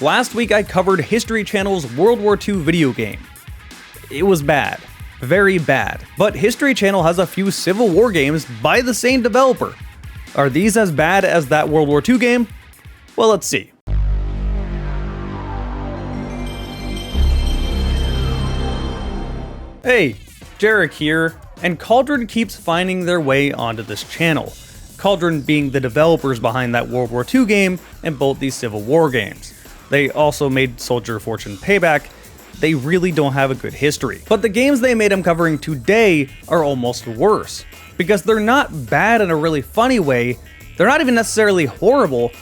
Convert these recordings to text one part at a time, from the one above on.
Last week I covered History Channel's World War II video game. It was bad. Very bad. But History Channel has a few Civil War games by the same developer. Are these as bad as that World War II game? Well, let's see. Hey, Jarek here, and Cauldron keeps finding their way onto this channel. Cauldron being the developers behind that World War II game and both these Civil War games. They also made Soldier of Fortune Payback. They really don't have a good history. But the games they made I'm covering today are almost worse, because they're not bad in a really funny way, they're not even necessarily horrible,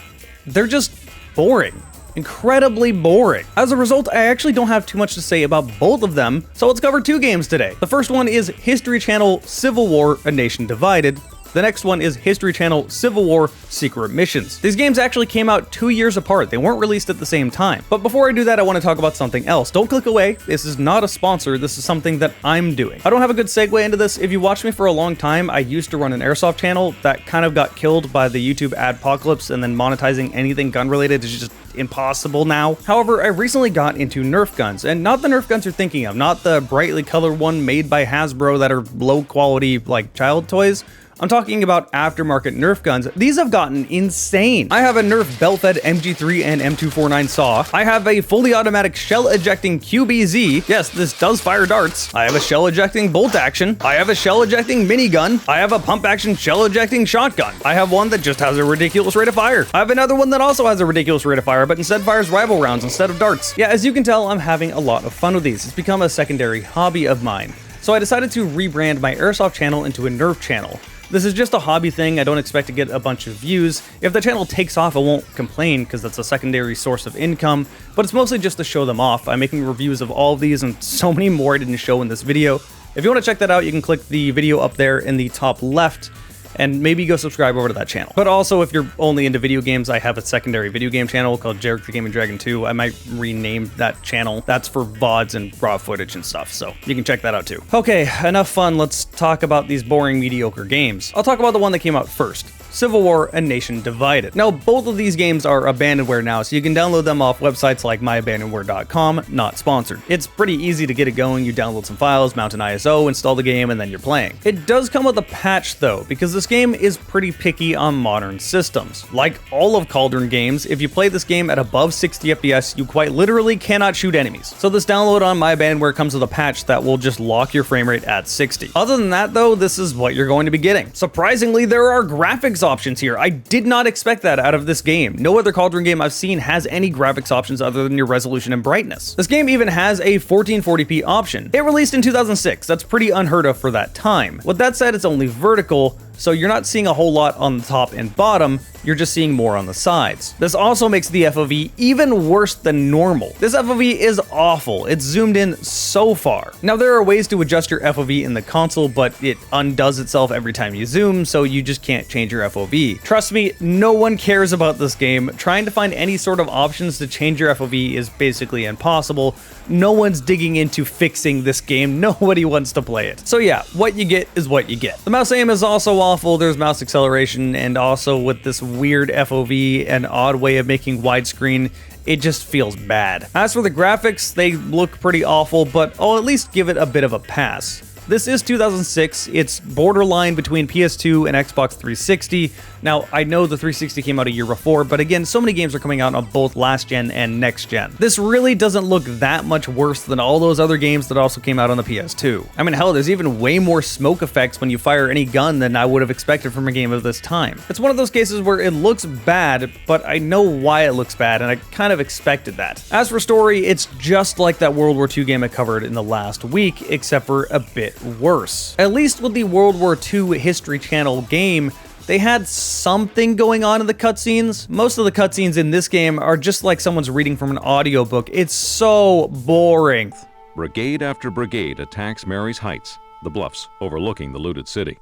they're just boring. Incredibly boring. As a result, I actually don't have too much to say about both of them, so let's cover two games today. The first one is History Channel Civil War: A Nation Divided. The next one is History Channel Civil War: Secret Missions. These games actually came out 2 years apart. They weren't released at the same time. But before I do that, I want to talk about something else. Don't click away. This is not a sponsor. This is something that I'm doing. I don't have a good segue into this. If you watched me for a long time, I used to run an airsoft channel that kind of got killed by the YouTube adpocalypse, and then monetizing anything gun related is just impossible now. However, I recently got into Nerf guns, and not the Nerf guns you're thinking of, not the brightly colored one made by Hasbro that are low quality like child toys. I'm talking about aftermarket Nerf guns. These have gotten insane. I have a Nerf belt-fed MG3 and M249 saw. I have a fully automatic shell-ejecting QBZ. Yes, this does fire darts. I have a shell-ejecting bolt-action. I have a shell-ejecting minigun. I have a pump-action shell-ejecting shotgun. I have one that just has a ridiculous rate of fire. I have another one that also has a ridiculous rate of fire, but instead fires rival rounds instead of darts. Yeah, as you can tell, I'm having a lot of fun with these. It's become a secondary hobby of mine. So I decided to rebrand my airsoft channel into a Nerf channel. This is just a hobby thing. I don't expect to get a bunch of views. If the channel takes off, I won't complain because that's a secondary source of income, but it's mostly just to show them off. I'm making reviews of all of these and so many more I didn't show in this video. If you want to check that out, you can click the video up there in the top left and maybe go subscribe over to that channel. But also, if you're only into video games, I have a secondary video game channel called Jarek the Gaming Dragon 2. I might rename that channel. That's for VODs and raw footage and stuff, so you can check that out too. Okay, enough fun. Let's talk about these boring, mediocre games. I'll talk about the one that came out first. Civil War: A Nation Divided. Now, both of these games are abandonware now, so you can download them off websites like myabandonware.com, not sponsored. It's pretty easy to get it going. You download some files, mount an ISO, install the game, and then you're playing. It does come with a patch though, because this game is pretty picky on modern systems. Like all of Cauldron games, if you play this game at above 60 FPS, you quite literally cannot shoot enemies. So this download on myabandonware comes with a patch that will just lock your frame rate at 60. Other than that though, this is what you're going to be getting. Surprisingly, there are graphics options here. I did not expect that out of this game. No other Cauldron game I've seen has any graphics options other than your resolution and brightness. This game even has a 1440p option. It released in 2006. That's pretty unheard of for that time. With that said, it's only vertical, so you're not seeing a whole lot on the top and bottom, you're just seeing more on the sides. This also makes the FOV even worse than normal. This FOV is awful. It's zoomed in so far. Now, there are ways to adjust your FOV in the console, but it undoes itself every time you zoom, so you just can't change your FOV. Trust me, no one cares about this game. Trying to find any sort of options to change your FOV is basically impossible. No one's digging into fixing this game. Nobody wants to play it. So yeah, what you get is what you get. The mouse aim is also awful. There's mouse acceleration, and also with this weird FOV and odd way of making widescreen, it just feels bad. As for the graphics, they look pretty awful, but I'll at least give it a bit of a pass. This is 2006, it's borderline between PS2 and Xbox 360. Now, I know the 360 came out a year before, but again, so many games are coming out on both last gen and next gen. This really doesn't look that much worse than all those other games that also came out on the PS2. I mean, hell, there's even way more smoke effects when you fire any gun than I would have expected from a game of this time. It's one of those cases where it looks bad, but I know why it looks bad, and I kind of expected that. As for story, it's just like that World War II game I covered in the last week, except for a bit worse. At least with the World War II History Channel game, they had something going on in the cutscenes. Most of the cutscenes in this game are just like someone's reading from an audiobook. It's so boring. Brigade after brigade attacks Mary's Heights, the bluffs overlooking the looted city.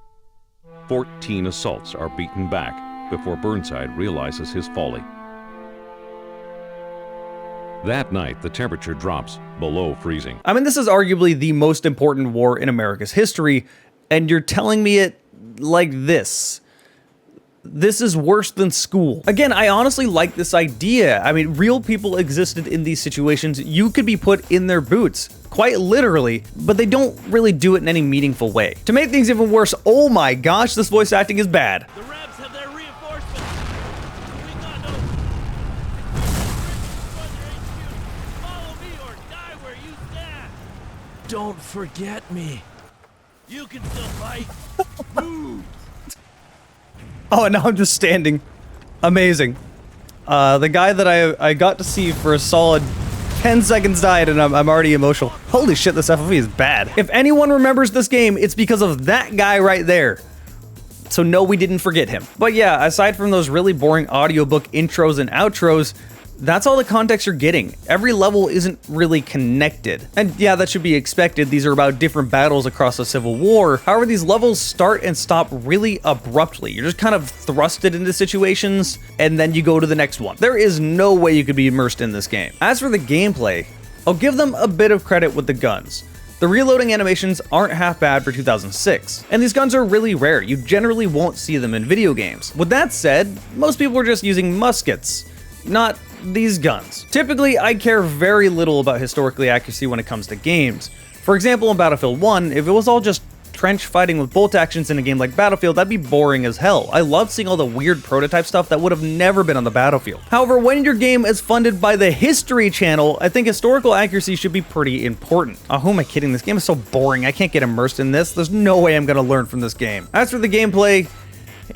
14 assaults are beaten back before Burnside realizes his folly. That night, the temperature drops below freezing. I mean, this is arguably the most important war in America's history, and you're telling me it like this. This is worse than school. Again, I honestly like this idea. I mean, real people existed in these situations. You could be put in their boots, quite literally, but they don't really do it in any meaningful way. To make things even worse, oh my gosh, this voice acting is bad. The Rebs have their reinforcements. We got no. Follow me or die where you stand. Don't forget me. You can still fight. Move. Oh, and now I'm just standing. Amazing. The guy that I got to see for a solid 10 seconds died, and I'm already emotional. Holy shit, this FOV is bad. If anyone remembers this game, it's because of that guy right there. So no, we didn't forget him. But yeah, aside from those really boring audiobook intros and outros, that's all the context you're getting. Every level isn't really connected. And yeah, that should be expected. These are about different battles across the Civil War. However, these levels start and stop really abruptly. You're just kind of thrusted into situations, and then you go to the next one. There is no way you could be immersed in this game. As for the gameplay, I'll give them a bit of credit with the guns. The reloading animations aren't half bad for 2006, and these guns are really rare. You generally won't see them in video games. With that said, most people are just using muskets, not these guns. Typically, I care very little about historically accuracy when it comes to games. For example, in Battlefield 1, if it was all just trench fighting with bolt actions in a game like Battlefield, that'd be boring as hell. I love seeing all the weird prototype stuff that would have never been on the battlefield. However, when your game is funded by the History Channel, I think historical accuracy should be pretty important. Oh, who am I kidding? This game is so boring. I can't get immersed in this. There's no way I'm gonna learn from this game. As for the gameplay,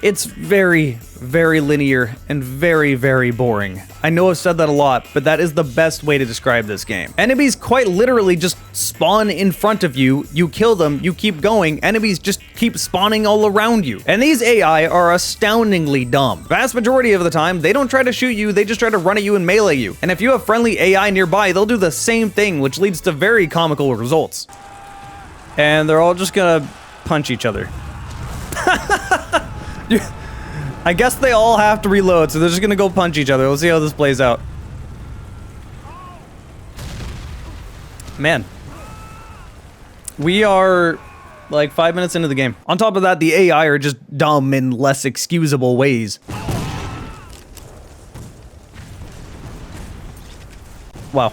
it's very, very linear and very, very boring. I know I've said that a lot, but that is the best way to describe this game. Enemies quite literally just spawn in front of you, you kill them, you keep going, enemies just keep spawning all around you. And these AI are astoundingly dumb. Vast majority of the time, they don't try to shoot you, they just try to run at you and melee you. And if you have friendly AI nearby, they'll do the same thing, which leads to very comical results. And they're all just gonna punch each other. I guess they all have to reload, so they're just gonna go punch each other. Let's see how this plays out. Man. We are like 5 minutes into the game. On top of that, the AI are just dumb in less excusable ways. Wow.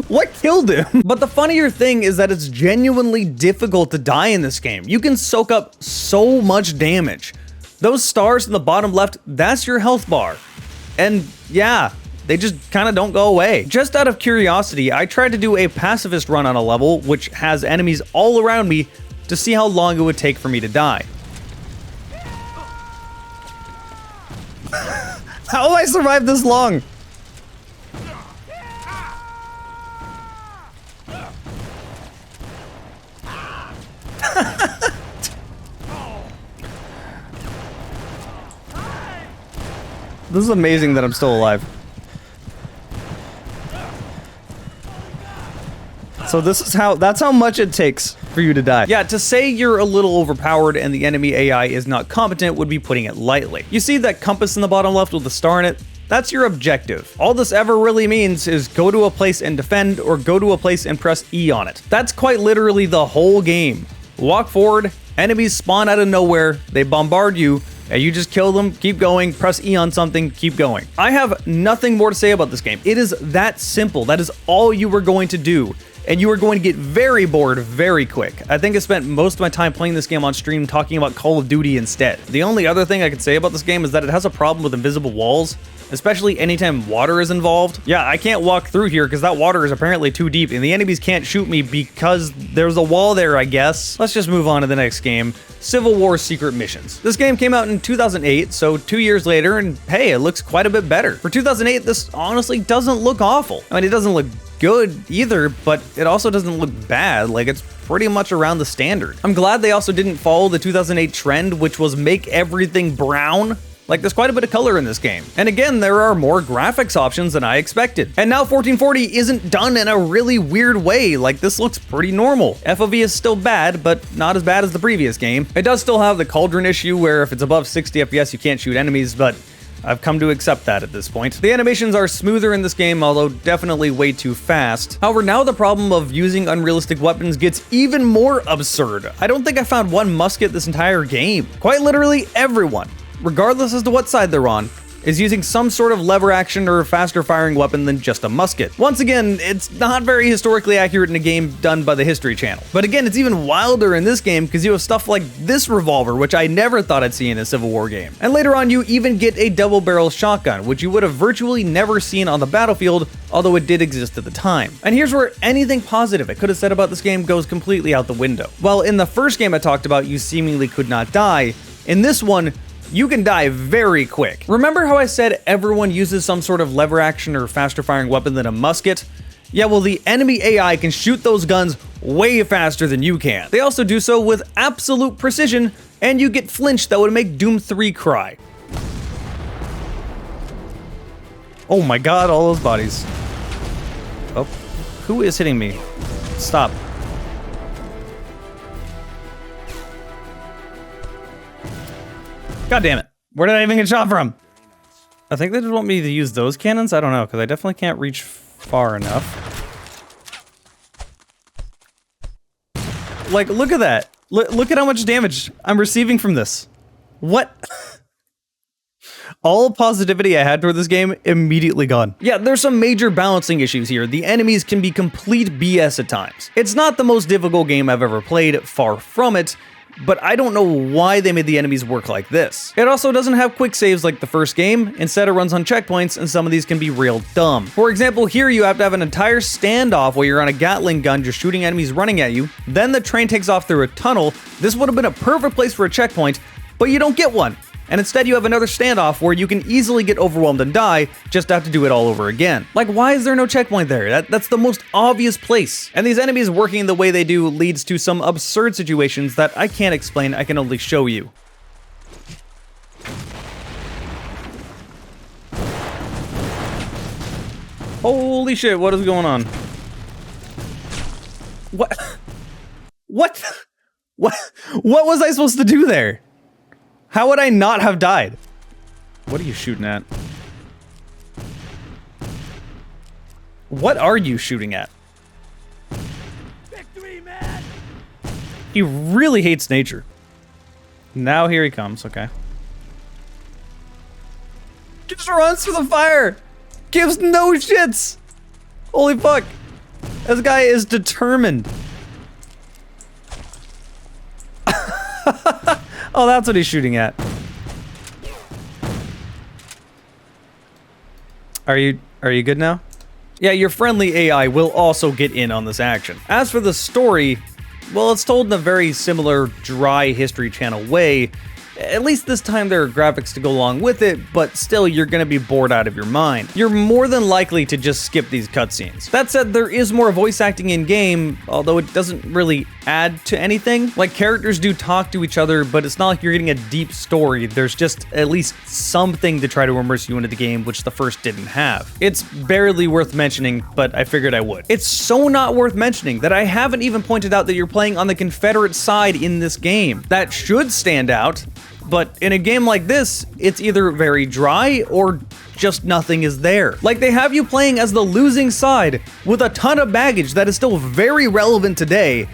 What killed him? But the funnier thing is that it's genuinely difficult to die in this game. You can soak up so much damage. Those stars in the bottom left, that's your health bar. And yeah, they just kind of don't go away. Just out of curiosity, I tried to do a pacifist run on a level, which has enemies all around me, to see how long it would take for me to die. How have I survived this long? This is amazing that I'm still alive. So that's how much it takes for you to die. Yeah, to say you're a little overpowered and the enemy AI is not competent would be putting it lightly. You see that compass in the bottom left with the star in it? That's your objective. All this ever really means is go to a place and defend, or go to a place and press E on it. That's quite literally the whole game. Walk forward, enemies spawn out of nowhere, they bombard you, and you just kill them, keep going, press E on something, keep going. I have nothing more to say about this game. It is that simple. That is all you were going to do. And you are going to get very bored very quick. I think I spent most of my time playing this game on stream talking about Call of Duty instead. The only other thing I could say about this game is that it has a problem with invisible walls, especially anytime water is involved. Yeah, I can't walk through here because that water is apparently too deep, and the enemies can't shoot me because there's a wall there, I guess. Let's just move on to the next game. Civil War Secret Missions. This game came out in 2008, so 2 years later, and hey, it looks quite a bit better. For 2008, this honestly doesn't look awful. I mean, it doesn't look good either, but it also doesn't look bad. Like, it's pretty much around the standard. I'm glad they also didn't follow the 2008 trend, which was make everything brown. Like, there's quite a bit of color in this game. And again, there are more graphics options than I expected. And now 1440 isn't done in a really weird way. Like, this looks pretty normal. FOV is still bad, but not as bad as the previous game. It does still have the cauldron issue where if it's above 60 FPS, you can't shoot enemies, but I've come to accept that at this point. The animations are smoother in this game, although definitely way too fast. However, now the problem of using unrealistic weapons gets even more absurd. I don't think I found one musket this entire game. Quite literally everyone, regardless as to what side they're on, is using some sort of lever action or faster firing weapon than just a musket. Once again, it's not very historically accurate in a game done by the History Channel. But again, it's even wilder in this game because you have stuff like this revolver, which I never thought I'd see in a Civil War game. And later on, you even get a double-barrel shotgun, which you would have virtually never seen on the battlefield, although it did exist at the time. And here's where anything positive I could have said about this game goes completely out the window. While in the first game I talked about you seemingly could not die, in this one, you can die very quick. Remember how I said everyone uses some sort of lever action or faster firing weapon than a musket? Yeah, well, the enemy AI can shoot those guns way faster than you can. They also do so with absolute precision, and you get flinch that would make Doom 3 cry. Oh my god, all those bodies. Oh, who is hitting me? Stop. God damn it. Where did I even get shot from? I think they just want me to use those cannons? I don't know, because I definitely can't reach far enough. Like, look at that. Look at how much damage I'm receiving from this. What? All positivity I had toward this game immediately gone. Yeah, there's some major balancing issues here. The enemies can be complete BS at times. It's not the most difficult game I've ever played, far from it, but I don't know why they made the enemies work like this. It also doesn't have quick saves like the first game. Instead, it runs on checkpoints, and some of these can be real dumb. For example, here you have to have an entire standoff where you're on a Gatling gun just shooting enemies running at you. Then the train takes off through a tunnel. This would have been a perfect place for a checkpoint, but you don't get one. And instead you have another standoff where you can easily get overwhelmed and die, just have to do it all over again. Like, why is there no checkpoint there? That's the most obvious place. And these enemies working the way they do leads to some absurd situations that I can't explain, I can only show you. Holy shit, what is going on? What? What? What was I supposed to do there? How would I not have died? What are you shooting at? What are you shooting at? Victory, man! He really hates nature. Now here he comes, okay. Just runs through the fire! Gives no shits! Holy fuck! This guy is determined. Oh, that's what he's shooting at. Are you good now? Yeah, your friendly AI will also get in on this action. As for the story, well, it's told in a very similar dry History Channel way. At least this time there are graphics to go along with it, but still you're gonna be bored out of your mind. You're more than likely to just skip these cutscenes. That said, there is more voice acting in-game, although it doesn't really add to anything. Like, characters do talk to each other, but it's not like you're getting a deep story. There's just at least something to try to immerse you into the game, which the first didn't have. It's barely worth mentioning, but I figured I would. It's so not worth mentioning that I haven't even pointed out that you're playing on the Confederate side in this game. That should stand out. But in a game like this, it's either very dry or just nothing is there. Like, they have you playing as the losing side with a ton of baggage that is still very relevant today,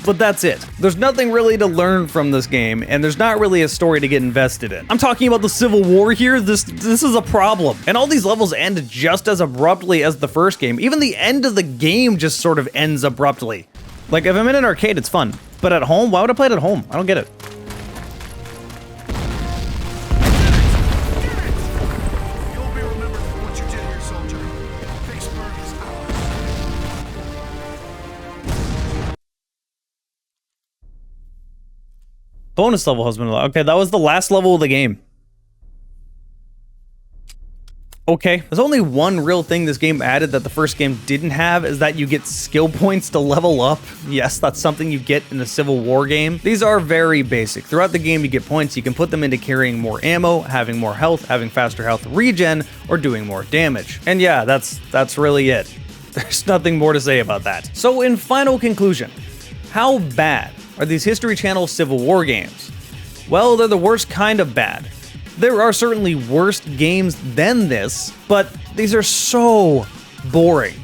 but that's it. There's nothing really to learn from this game, and there's not really a story to get invested in. I'm talking about the Civil War here. This is a problem. And all these levels end just as abruptly as the first game. Even the end of the game just sort of ends abruptly. Like, if I'm in an arcade, it's fun. But at home, why would I play it at home? I don't get it. Bonus level has been allowed. Okay, that was the last level of the game. Okay, there's only one real thing this game added that the first game didn't have, is that you get skill points to level up. Yes, that's something you get in a Civil War game. These are very basic. Throughout the game, you get points. You can put them into carrying more ammo, having more health, having faster health regen, or doing more damage. And yeah, that's really it. There's nothing more to say about that. So in final conclusion, how bad are these History Channel Civil War games? Well, they're the worst kind of bad. There are certainly worse games than this, but these are so boring.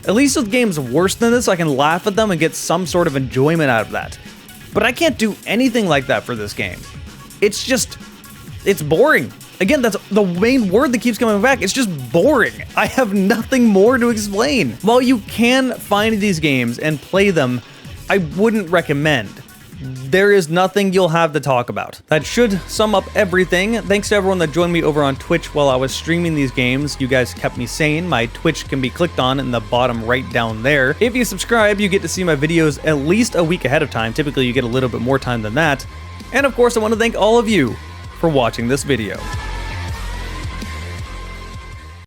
At least with games worse than this, I can laugh at them and get some sort of enjoyment out of that. But I can't do anything like that for this game. It's boring. Again, that's the main word that keeps coming back. It's just boring. I have nothing more to explain. While you can find these games and play them, I wouldn't recommend. There is nothing you'll have to talk about. That should sum up everything. Thanks to everyone that joined me over on Twitch while I was streaming these games. You guys kept me sane. My Twitch can be clicked on in the bottom right down there. If you subscribe, you get to see my videos at least a week ahead of time. Typically, you get a little bit more time than that. And of course, I want to thank all of you for watching this video.